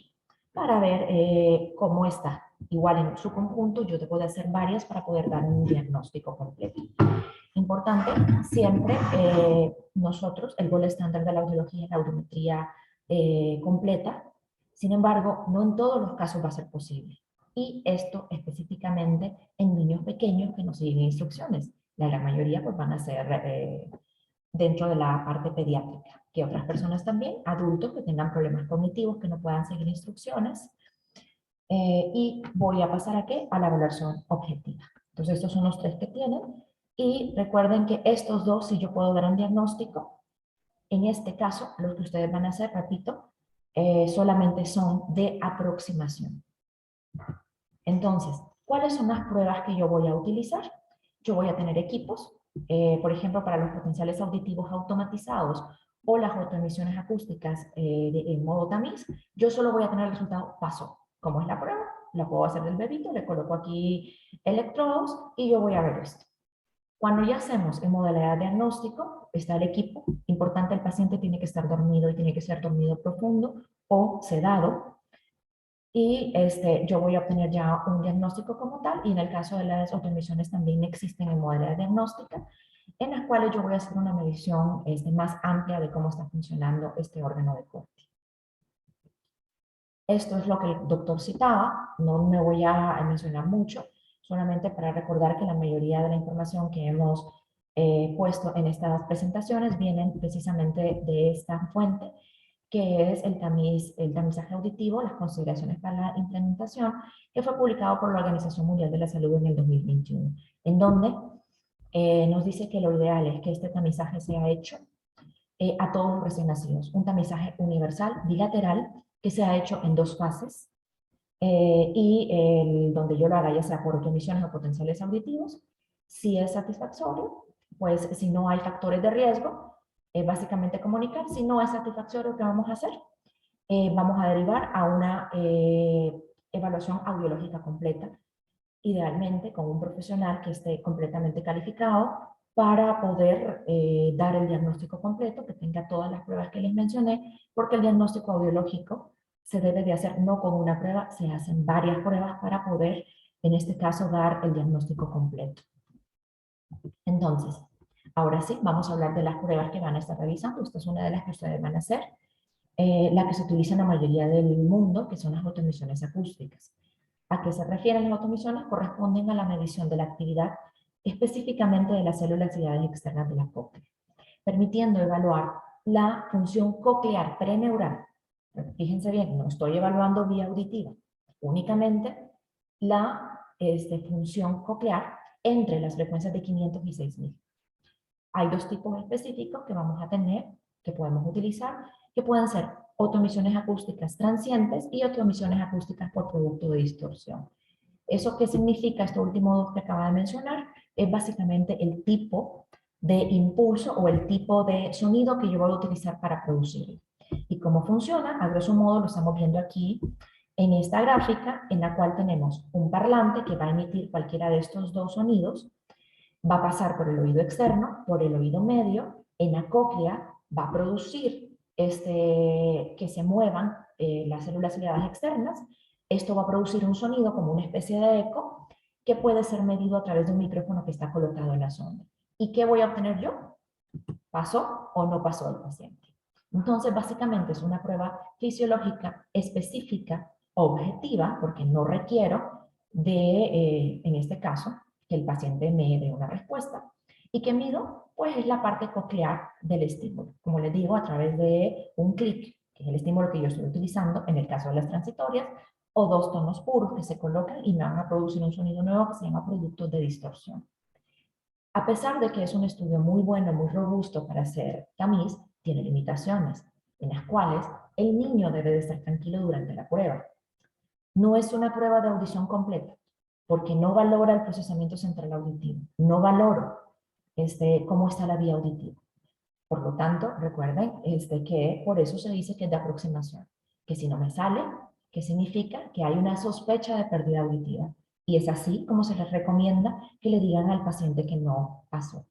para ver cómo está. Igual en su conjunto, yo debo de hacer varias para poder dar un diagnóstico completo. Importante, siempre nosotros, el gol estándar de la audiología es la audiometría completa. Sin embargo, no en todos los casos va a ser posible. Y esto específicamente en niños pequeños que no siguen instrucciones. La gran mayoría pues, van a ser dentro de la parte pediátrica. Que otras personas también, adultos que tengan problemas cognitivos, que no puedan seguir instrucciones. Y voy a pasar ¿a qué? A la evaluación objetiva. Entonces estos son los 3 que tienen. Y recuerden que estos dos, si yo puedo dar un diagnóstico, en este caso, lo que ustedes van a hacer, repito, solamente son de aproximación. Entonces, ¿cuáles son las pruebas que yo voy a utilizar? Yo voy a tener equipos, por ejemplo, para los potenciales auditivos automatizados o las autoemisiones acústicas en modo tamiz. Yo solo voy a tener el resultado paso. ¿Cómo es la prueba? La puedo hacer del bebito, le coloco aquí electrodos y yo voy a ver esto. Cuando ya hacemos en modalidad diagnóstico, está el equipo. Importante, el paciente tiene que estar dormido y tiene que ser dormido profundo o sedado. Y yo voy a obtener ya un diagnóstico como tal, y en el caso de las autoemisiones también existen en modalidad diagnóstica, en las cuales yo voy a hacer una medición más amplia de cómo está funcionando este órgano de corte. Esto es lo que el doctor citaba, no me voy a mencionar mucho, solamente para recordar que la mayoría de la información que hemos puesto en estas presentaciones vienen precisamente de esta fuente, que es el tamizaje auditivo, las consideraciones para la implementación, que fue publicado por la Organización Mundial de la Salud en el 2021, en donde nos dice que lo ideal es que este tamizaje sea hecho a todos los recién nacidos, un tamizaje universal, bilateral, que se ha hecho en 2 fases, donde yo lo haga ya sea por autoemisiones o potenciales auditivos. Si es satisfactorio, pues si no hay factores de riesgo, básicamente comunicar. Si no es satisfactorio, ¿qué vamos a hacer? Vamos a derivar a una evaluación audiológica completa, idealmente con un profesional que esté completamente calificado para poder dar el diagnóstico completo, que tenga todas las pruebas que les mencioné, porque el diagnóstico audiológico se debe de hacer no con una prueba, se hacen varias pruebas para poder, en este caso, dar el diagnóstico completo. Entonces, ahora sí, vamos a hablar de las pruebas que van a estar realizando. Esta es una de las que ustedes van a hacer, la que se utiliza en la mayoría del mundo, que son las autoemisiones acústicas. ¿A qué se refieren las autoemisiones? Corresponden a la medición de la actividad específicamente de las células ciliares externas de la cóclea, permitiendo evaluar la función coclear preneural. Fíjense bien, no estoy evaluando vía auditiva, únicamente la función coclear entre las frecuencias de 500 y 6000. Hay 2 tipos específicos que vamos a tener, que podemos utilizar, que pueden ser autoemisiones acústicas transientes y autoemisiones acústicas por producto de distorsión. ¿Eso qué significa? Esto último 2 que acaba de mencionar es básicamente el tipo de impulso o el tipo de sonido que yo voy a utilizar para producirlo. ¿Y cómo funciona? A grosso modo lo estamos viendo aquí en esta gráfica, en la cual tenemos un parlante que va a emitir cualquiera de estos 2 sonidos, va a pasar por el oído externo, por el oído medio, en la cóclea va a producir que se muevan las células ciliadas externas. Esto va a producir un sonido como una especie de eco que puede ser medido a través de un micrófono que está colocado en la sonda. ¿Y qué voy a obtener yo? ¿Pasó o no pasó el paciente? Entonces, básicamente es una prueba fisiológica específica, objetiva, porque no requiero de, en este caso, que el paciente me dé una respuesta. ¿Y qué mido? Pues es la parte coclear del estímulo. Como les digo, a través de un clic, que es el estímulo que yo estoy utilizando en el caso de las transitorias, o 2 tonos puros que se colocan y me van a producir un sonido nuevo que se llama producto de distorsión. A pesar de que es un estudio muy bueno, muy robusto para hacer tamiz, tiene limitaciones, en las cuales el niño debe de estar tranquilo durante la prueba. No es una prueba de audición completa, porque no valora el procesamiento central auditivo, no valoro cómo está la vía auditiva. Por lo tanto, recuerden que por eso se dice que es de aproximación, que si no me sale, ¿qué significa? Que hay una sospecha de pérdida auditiva. Y es así como se les recomienda que le digan al paciente que no pasó.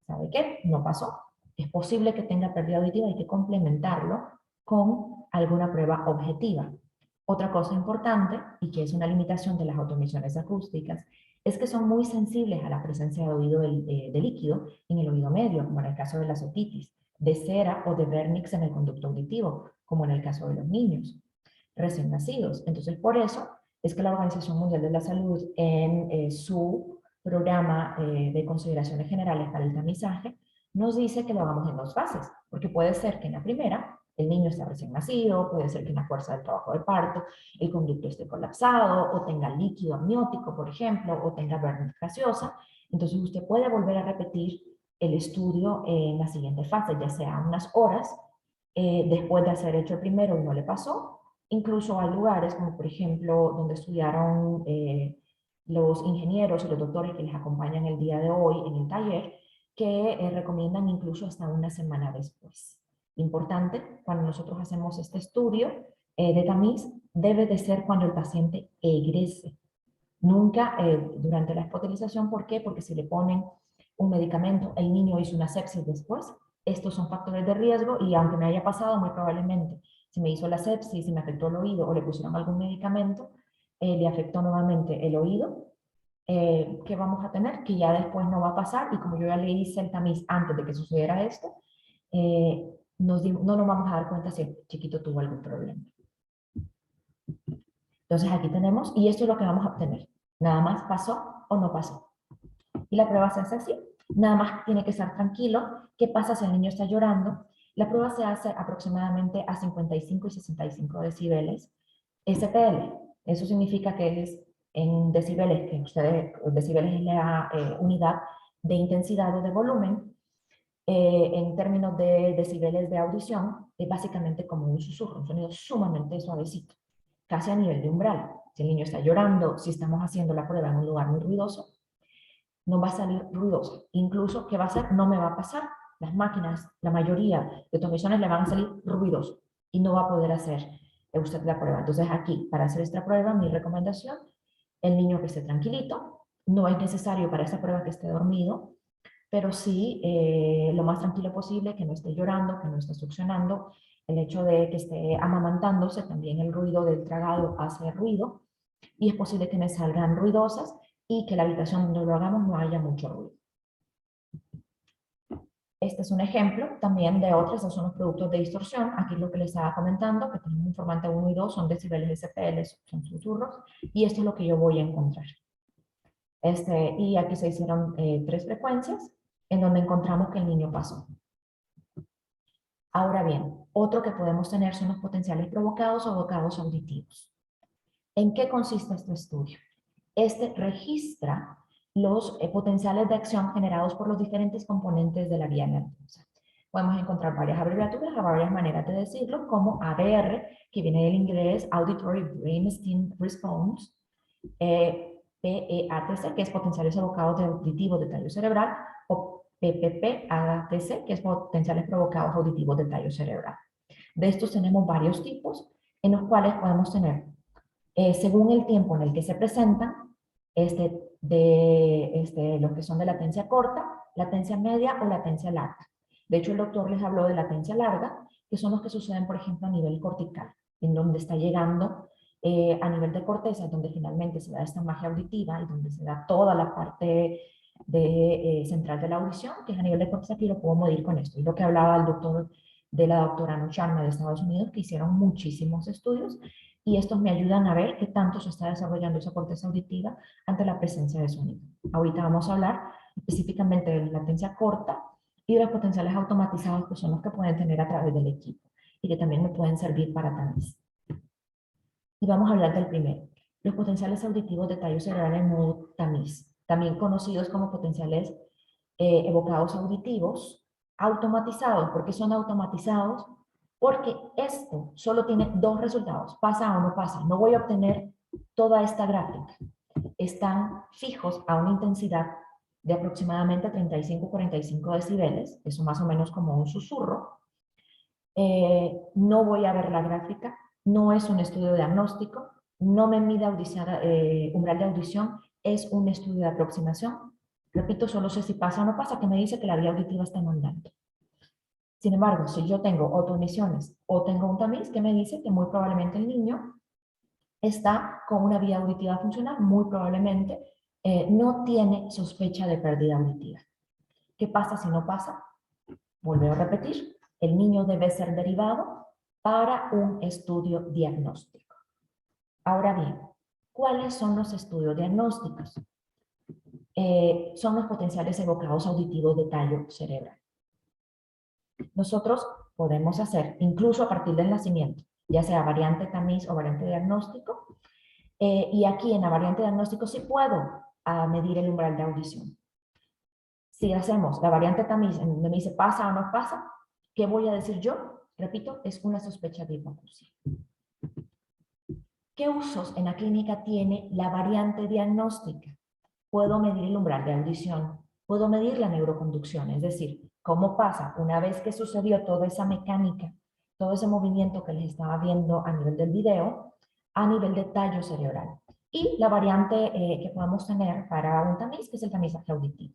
¿Sabe qué? No pasó. Es posible que tenga pérdida auditiva, hay que complementarlo con alguna prueba objetiva. Otra cosa importante, y que es una limitación de las autoemisiones acústicas, es que son muy sensibles a la presencia de oído de líquido en el oído medio, como en el caso de la otitis, de cera o de vernix en el conducto auditivo, como en el caso de los niños recién nacidos. Entonces, por eso es que la Organización Mundial de la Salud en su programa de consideraciones generales para el tamizaje nos dice que lo hagamos en 2 fases, porque puede ser que en la primera El niño está recién nacido, puede ser que en la fuerza del trabajo de parto el conducto esté colapsado, o tenga líquido amniótico, por ejemplo, o tenga vermis gaseosa. Entonces usted puede volver a repetir el estudio en la siguiente fase, ya sea unas horas después de hacer hecho el primero y no le pasó. Incluso hay lugares como por ejemplo donde estudiaron los ingenieros y los doctores que les acompañan el día de hoy en el taller, que recomiendan incluso hasta una semana después. Importante, cuando nosotros hacemos este estudio de tamiz, debe de ser cuando el paciente egrese. Nunca durante la hospitalización. ¿Por qué? Porque si le ponen un medicamento, el niño hizo una sepsis después, estos son factores de riesgo y aunque me haya pasado, muy probablemente, si me hizo la sepsis, si me afectó el oído o le pusieron algún medicamento, le afectó nuevamente el oído, ¿qué vamos a tener? Que ya después no va a pasar y como yo ya le hice el tamiz antes de que sucediera esto, no nos vamos a dar cuenta si el chiquito tuvo algún problema. Entonces aquí tenemos, y esto es lo que vamos a obtener. Nada más pasó o no pasó. Y la prueba se hace así. Nada más tiene que estar tranquilo. ¿Qué pasa si el niño está llorando? La prueba se hace aproximadamente a 55 y 65 decibeles SPL. Eso significa que es en decibeles, que ustedes, decibeles es la unidad de intensidad o de volumen. En términos de decibeles de audición, es básicamente como un susurro, un sonido sumamente suavecito, casi a nivel de umbral. Si el niño está llorando, si estamos haciendo la prueba en un lugar muy ruidoso, no va a salir ruidoso. Incluso, ¿qué va a hacer? No me va a pasar. Las máquinas, la mayoría de tomizones le van a salir ruidosos y no va a poder hacer usted la prueba. Entonces aquí, para hacer esta prueba, mi recomendación, el niño que esté tranquilito, no es necesario para esta prueba que esté dormido, pero sí lo más tranquilo posible, que no esté llorando, que no esté succionando. El hecho de que esté amamantándose, también el ruido del tragado hace ruido, y es posible que me salgan ruidosas y que la habitación donde lo hagamos no haya mucho ruido. Este es un ejemplo también de otros, estos son los productos de distorsión. Aquí lo que les estaba comentando, que tenemos informante 1 y 2, son decibeles SPL, son susurros, y esto es lo que yo voy a encontrar. Y aquí se hicieron 3 frecuencias, en donde encontramos que el niño pasó. Ahora bien, otro que podemos tener son los potenciales provocados o bocados auditivos. ¿En qué consiste este estudio? Este registra los potenciales de acción generados por los diferentes componentes de la vía nerviosa. Podemos encontrar varias abreviaturas, varias maneras de decirlo, como ABR, que viene del inglés Auditory Brainstem Response, PEATC, que es potenciales evocados de auditivos de tallo cerebral, o PPP-ATC, que es potenciales provocados auditivos de tallo cerebral. De estos tenemos varios tipos, en los cuales podemos tener, según el tiempo en el que se presentan, los que son de latencia corta, latencia media o latencia larga. De hecho, el doctor les habló de latencia larga, que son los que suceden, por ejemplo, a nivel cortical, en donde está llegando a nivel de corteza, donde finalmente se da esta magia auditiva y donde se da toda la parte central de la audición, que es a nivel de corteza, que lo puedo medir con esto. Y lo que hablaba el doctor de la doctora Nucharma de Estados Unidos, que hicieron muchísimos estudios, y estos me ayudan a ver qué tanto se está desarrollando esa corteza auditiva ante la presencia de sonido. Ahorita vamos a hablar específicamente de la latencia corta y de los potenciales automatizados, que son los que pueden tener a través del equipo y que también me pueden servir para tamiz. Y vamos a hablar del primero, los potenciales auditivos de tallo cerebral en modo tamiz, también conocidos como potenciales evocados auditivos automatizados. ¿Por qué son automatizados? Porque esto solo tiene 2 resultados, pasa o no pasa. No voy a obtener toda esta gráfica. Están fijos a una intensidad de aproximadamente 35-45 decibeles, eso más o menos como un susurro. No voy a ver la gráfica, no es un estudio diagnóstico, no me mide umbral de audición, es un estudio de aproximación. Repito, solo sé si pasa o no pasa, que me dice que la vía auditiva está mandando. Sin embargo, si yo tengo autoemisiones o tengo un tamiz que me dice que muy probablemente el niño está con una vía auditiva funcional, muy probablemente no tiene sospecha de pérdida auditiva. ¿Qué pasa si no pasa? Vuelvo a repetir, el niño debe ser derivado para un estudio diagnóstico. Ahora bien, ¿cuáles son los estudios diagnósticos? Son los potenciales evocados auditivos de tallo cerebral. Nosotros podemos hacer, incluso a partir del nacimiento, ya sea variante tamiz o variante diagnóstico. Y aquí en la variante diagnóstico sí puedo medir el umbral de audición. Si hacemos la variante tamiz, en donde me dice pasa o no pasa, ¿qué voy a decir yo? Repito, es una sospecha de hipoacusia. ¿Qué usos en la clínica tiene la variante diagnóstica? Puedo medir el umbral de audición, puedo medir la neuroconducción, es decir, cómo pasa una vez que sucedió toda esa mecánica, todo ese movimiento que les estaba viendo a nivel del video, a nivel de tallo cerebral. Y la variante que podemos tener para un tamiz, que es el tamizaje auditivo.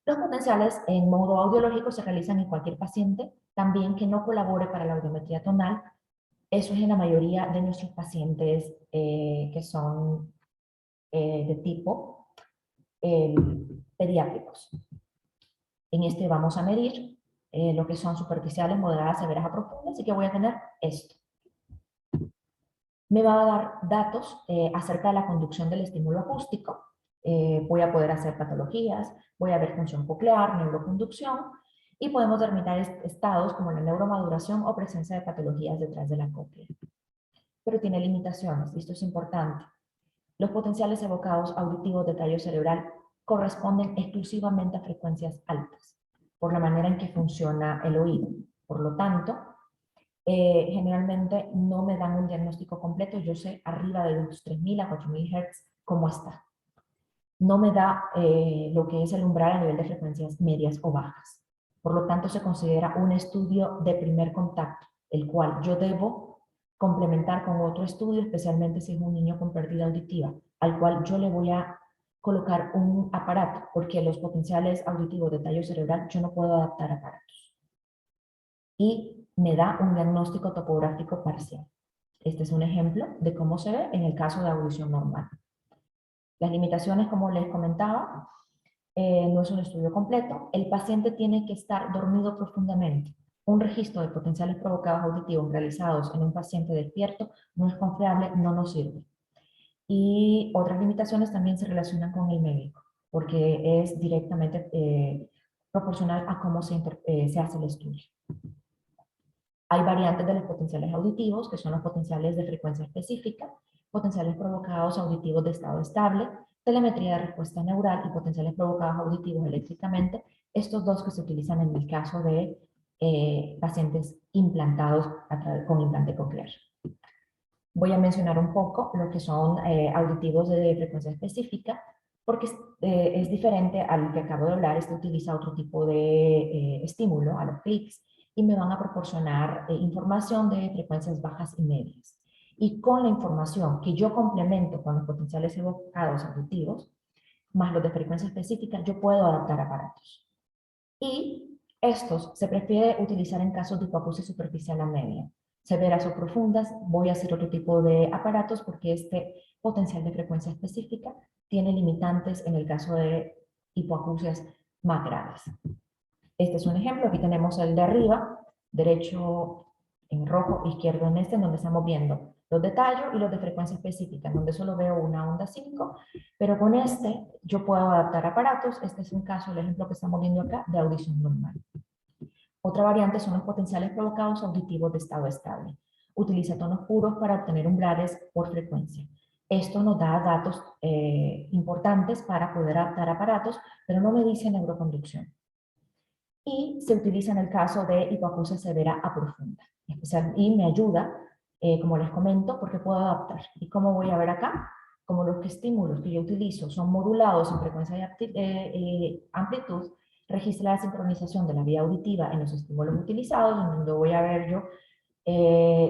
Los potenciales en modo audiológico se realizan en cualquier paciente, también que no colabore para la audiometría tonal. Eso es en la mayoría de nuestros pacientes que son de tipo pediátricos. En este vamos a medir lo que son superficiales, moderadas, severas a profundas, y que voy a tener esto. Me va a dar datos acerca de la conducción del estímulo acústico. Voy a poder hacer patologías, voy a ver función coclear, neuroconducción, y podemos delimitar estados como la neuromaduración o presencia de patologías detrás de la cóclea. Pero tiene limitaciones, y esto es importante. Los potenciales evocados auditivos de tallo cerebral corresponden exclusivamente a frecuencias altas, por la manera en que funciona el oído. Por lo tanto, generalmente no me dan un diagnóstico completo. Yo sé arriba de los 3.000 a 4.000 Hz cómo está. No me da lo que es el umbral a nivel de frecuencias medias o bajas. Por lo tanto, se considera un estudio de primer contacto, el cual yo debo complementar con otro estudio, especialmente si es un niño con pérdida auditiva, al cual yo le voy a colocar un aparato, porque los potenciales auditivos de tallo cerebral yo no puedo adaptar aparatos. Y me da un diagnóstico topográfico parcial. Este es un ejemplo de cómo se ve en el caso de audición normal. Las limitaciones, como les comentaba, no es un estudio completo. El paciente tiene que estar dormido profundamente. Un registro de potenciales provocados auditivos realizados en un paciente despierto no es confiable, no nos sirve. Y otras limitaciones también se relacionan con el médico, porque es directamente proporcional a cómo se hace el estudio. Hay variantes de los potenciales auditivos, que son los potenciales de frecuencia específica, potenciales provocados auditivos de estado estable, telemetría de respuesta neural y potenciales provocados auditivos eléctricamente, estos dos que se utilizan en el caso de pacientes implantados con implante coclear. Voy a mencionar un poco lo que son auditivos de frecuencia específica, porque es diferente al que acabo de hablar. Este utiliza otro tipo de estímulo, a los clics, y me van a proporcionar información de frecuencias bajas y medias. Y con la información que yo complemento con los potenciales evocados auditivos, más los de frecuencia específica, yo puedo adaptar aparatos. Y estos se prefiere utilizar en casos de hipoacusia superficial a media. Severas o profundas, voy a hacer otro tipo de aparatos porque este potencial de frecuencia específica tiene limitantes en el caso de hipoacusias más graves. Este es un ejemplo, aquí tenemos el de arriba, derecho en rojo, izquierdo en este, en donde estamos viendo los de tallo y los de frecuencia específica, en donde solo veo una onda 5, pero con este yo puedo adaptar aparatos. Este es un caso, el ejemplo que estamos viendo acá, de audición normal. Otra variante son los potenciales provocados auditivos de estado estable. Utiliza tonos puros para obtener umbrales por frecuencia. Esto nos da datos importantes para poder adaptar aparatos, pero no me dice neuroconducción. Y se utiliza en el caso de hipoacusia severa a profunda. Y me ayuda, como les comento, porque puedo adaptar. ¿Y cómo voy a ver acá? Como los estímulos que yo utilizo son modulados en frecuencia y amplitud, registra la sincronización de la vía auditiva en los estímulos utilizados, en donde voy a ver yo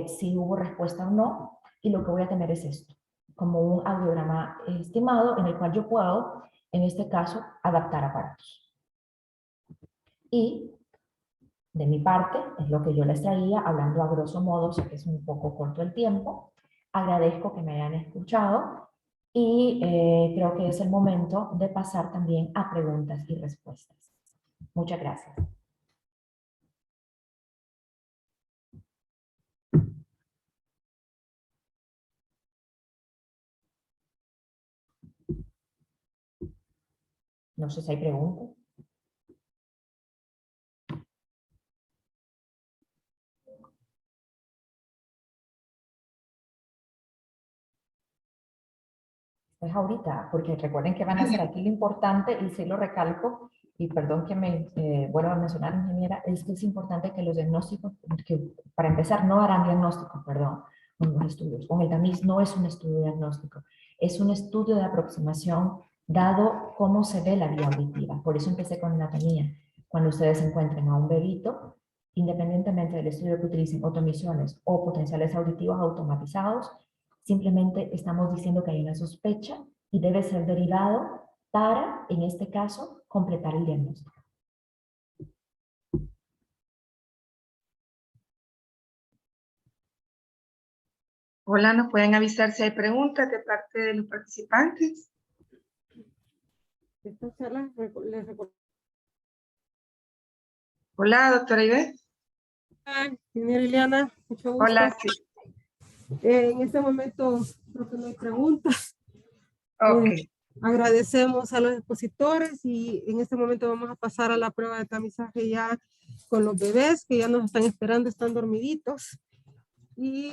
si hubo respuesta o no, y lo que voy a tener es esto, como un audiograma estimado en el cual yo puedo, en este caso, adaptar aparatos. Y de mi parte, es lo que yo les traía, hablando a grosso modo, sé que es un poco corto el tiempo. Agradezco que me hayan escuchado y creo que es el momento de pasar también a preguntas y respuestas. Muchas gracias. No sé si hay preguntas. ahorita, porque recuerden que van a hacer aquí lo importante, y sí lo recalco, y perdón que me vuelva a mencionar, ingeniera, es que es importante que los diagnósticos, que para empezar no harán diagnóstico, perdón, con los estudios. Con el tamiz no es un estudio diagnóstico, es un estudio de aproximación dado cómo se ve la vía auditiva. Por eso empecé con anatomía. Cuando ustedes encuentren a un bebito, independientemente del estudio que utilicen, otomisiones o potenciales auditivos automatizados, simplemente estamos diciendo que hay una sospecha y debe ser derivado para, en este caso, completar el diagnóstico. Hola, ¿nos pueden avisar si hay preguntas de parte de los participantes? Esta charla les recuerdo. Hola, doctora Ivette. Ingeniera Liliana, mucho gusto. Hola, sí. En este momento creo que no hay preguntas. Ok. Agradecemos a los expositores y en este momento vamos a pasar a la prueba de tamizaje ya con los bebés que ya nos están esperando, están dormiditos. Y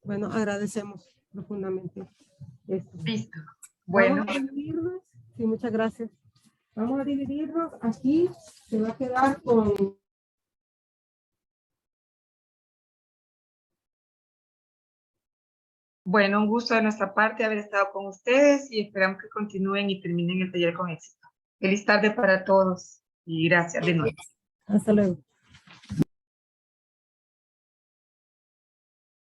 bueno, agradecemos profundamente esto. Listo. Bueno, Vamos a dividirnos. Sí, muchas gracias. Vamos a dividirnos. Aquí se va a quedar con... bueno, un gusto de nuestra parte haber estado con ustedes y esperamos que continúen y terminen el taller con éxito. Feliz tarde para todos y gracias de nuevo. Hasta luego.